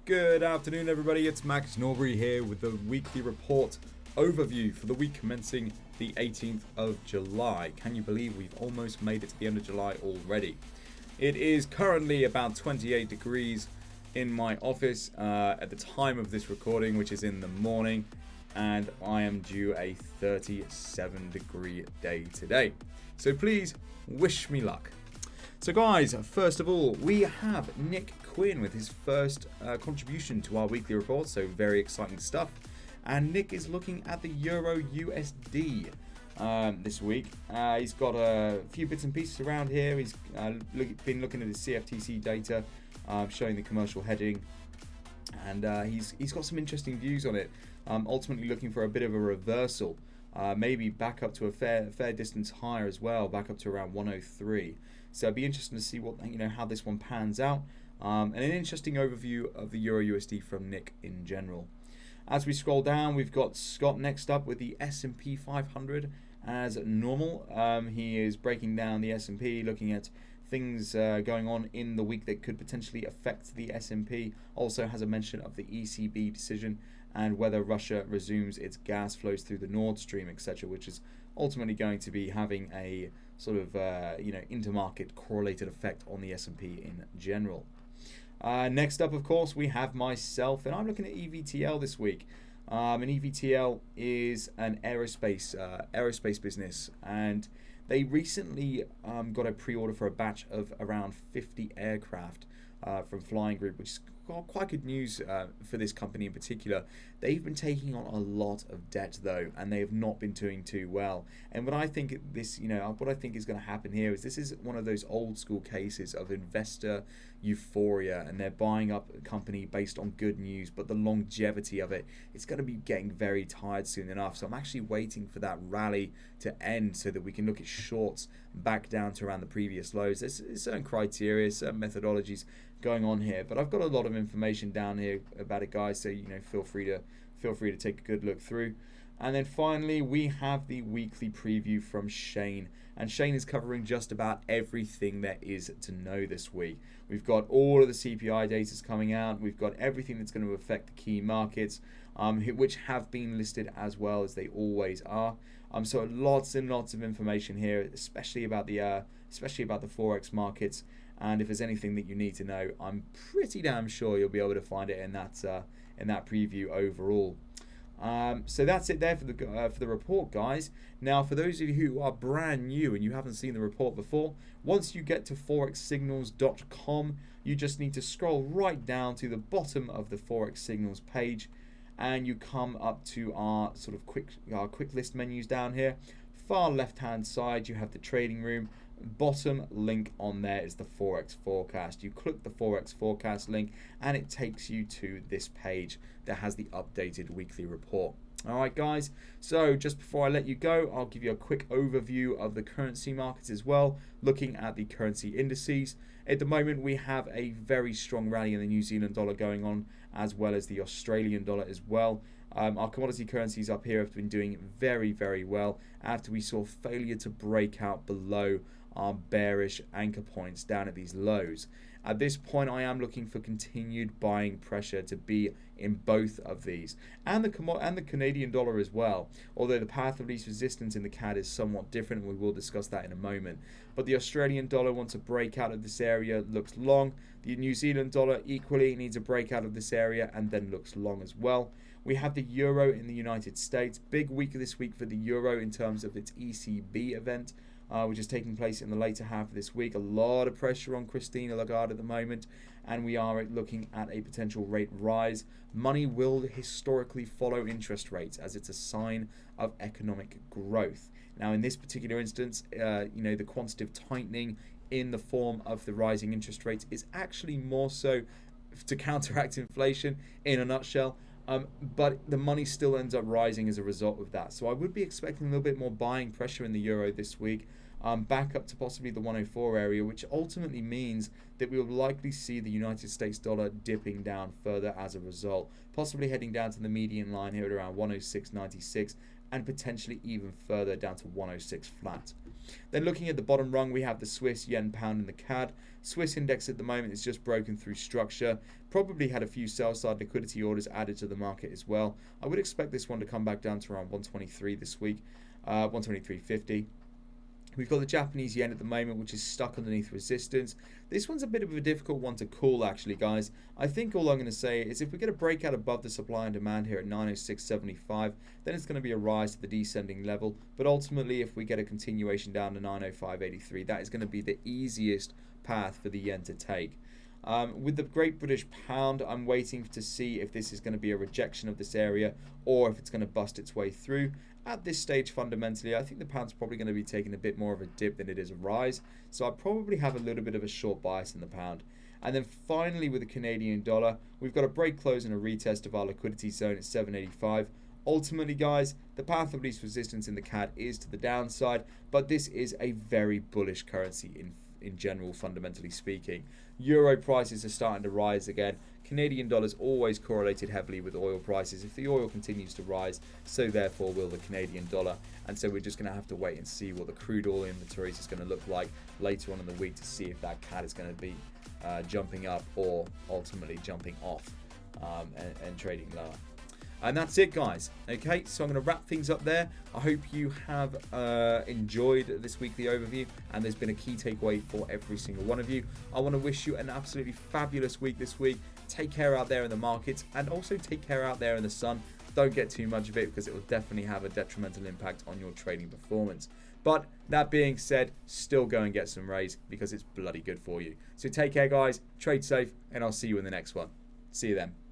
Good afternoon, everybody. It's Max Norbury here with the weekly report overview for the week commencing the 18th of July. Can you believe we've almost made it to the end of July already? It is currently about 28 degrees in my office at the time of this recording, which is in the morning, and I am due a 37 degree day today. So please wish me luck. So guys, first of all, we have Nick Quinn with his first contribution to our weekly report, so very exciting stuff. And Nick is looking at the Euro USD this week. He's got a few bits and pieces around here. He's been looking at the CFTC data, showing the commercial hedging, and he's got some interesting views on it. Ultimately looking for a bit of a reversal, maybe back up to a fair distance higher as well, back up to around 103. So it'd be interesting to see how this one pans out, and an interesting overview of the Euro USD from Nick in general. As we scroll down, we've got Scott next up with the S&P 500 as normal. He is breaking down the S&P, looking at things going on in the week that could potentially affect the S&P. Also has a mention of the ECB decision and whether Russia resumes its gas flows through the Nord Stream, etc., which is ultimately going to be having a sort of intermarket correlated effect on the S&P in general. Next up, of course, we have myself, and I'm looking at EVTL this week. And EVTL is an aerospace business, and they recently got a pre-order for a batch of around 50 aircraft from Flying Group, which is quite good news for this company in particular. They've been taking on a lot of debt though, and they have not been doing too well. And what I think is going to happen here is this is one of those old school cases of investor euphoria, and they're buying up a company based on good news, but the longevity of it's going to be getting very tired soon enough. So I'm actually waiting for that rally to end so that we can look at shorts back down to around the previous lows. There's certain criteria, certain methodologies going on here, but I've got a lot of information down here about it, guys, so feel free to take a good look through. And then finally, we have the weekly preview from Shane, and Shane is covering just about everything there is to know this week. We've got all of the CPI data coming out. We've got everything that's going to affect the key markets, which have been listed as well, as they always are. So lots and lots of information here, especially about the Forex markets. And if there's anything that you need to know, I'm pretty damn sure you'll be able to find it in that preview overall. So that's it there for the report, guys. Now, for those of you who are brand new and you haven't seen the report before, once you get to forexsignals.com, you just need to scroll right down to the bottom of the Forex Signals page, and you come up to our sort of quick list menus down here. Far left hand side, you have the trading room. Bottom link on there is the Forex forecast. You click the Forex forecast link and it takes you to this page that has the updated weekly report. Alright guys, so just before I let you go, I'll give you a quick overview of the currency markets as well, looking at the currency indices. At the moment we have a very strong rally in the New Zealand dollar going on, as well as the Australian dollar as well. Our commodity currencies up here have been doing very, very well after we saw failure to break out below our bearish anchor points down at these lows. At this point, I am looking for continued buying pressure to be in both of these, and the Canadian dollar as well, although the path of least resistance in the CAD is somewhat different, and we will discuss that in a moment. But the Australian dollar, once a breakout of this area, looks long. The New Zealand dollar equally needs a breakout of this area and then looks long as well. We have the euro in the United States. Big week this week for the euro in terms of its ECB event, which is taking place in the later half of this week. A lot of pressure on Christine Lagarde at the moment, and we are looking at a potential rate rise. Money will historically follow interest rates, as it's a sign of economic growth. Now, in this particular instance, the quantitative tightening in the form of the rising interest rates is actually more so to counteract inflation in a nutshell. But the money still ends up rising as a result of that. So I would be expecting a little bit more buying pressure in the euro this week, back up to possibly the 104 area, which ultimately means that we will likely see the United States dollar dipping down further as a result, possibly heading down to the median line here at around 106.96 and potentially even further down to 106 flat. Then looking at the bottom rung, we have the Swiss, yen, pound, and the CAD. Swiss index at the moment is just broken through structure. Probably had a few sell-side liquidity orders added to the market as well. I would expect this one to come back down to around 123 this week, 123.50. We've got the Japanese yen at the moment, which is stuck underneath resistance. This one's a bit of a difficult one to call, actually, guys. I think all I'm going to say is if we get a breakout above the supply and demand here at 906.75, then it's going to be a rise to the descending level. But ultimately, if we get a continuation down to 905.83, that is going to be the easiest path for the yen to take. With the Great British Pound, I'm waiting to see if this is going to be a rejection of this area or if it's going to bust its way through. At this stage, fundamentally, I think the pound's probably going to be taking a bit more of a dip than it is a rise. So I probably have a little bit of a short bias in the pound. And then finally, with the Canadian dollar, we've got a break close and a retest of our liquidity zone at 785. Ultimately, guys, the path of least resistance in the CAD is to the downside, but this is a very bullish currency in general, fundamentally speaking. Euro prices are starting to rise again. Canadian dollar's always correlated heavily with oil prices. If the oil continues to rise, so therefore will the Canadian dollar. And so we're just going to have to wait and see what the crude oil inventories is going to look like later on in the week to see if that CAD is going to be jumping up or ultimately jumping off and trading lower. And that's it, guys. Okay, so I'm going to wrap things up there. I hope you have enjoyed this weekly overview and there's been a key takeaway for every single one of you. I want to wish you an absolutely fabulous week this week. Take care out there in the markets and also take care out there in the sun. Don't get too much of it because it will definitely have a detrimental impact on your trading performance. But that being said, still go and get some rays because it's bloody good for you. So take care, guys. Trade safe and I'll see you in the next one. See you then.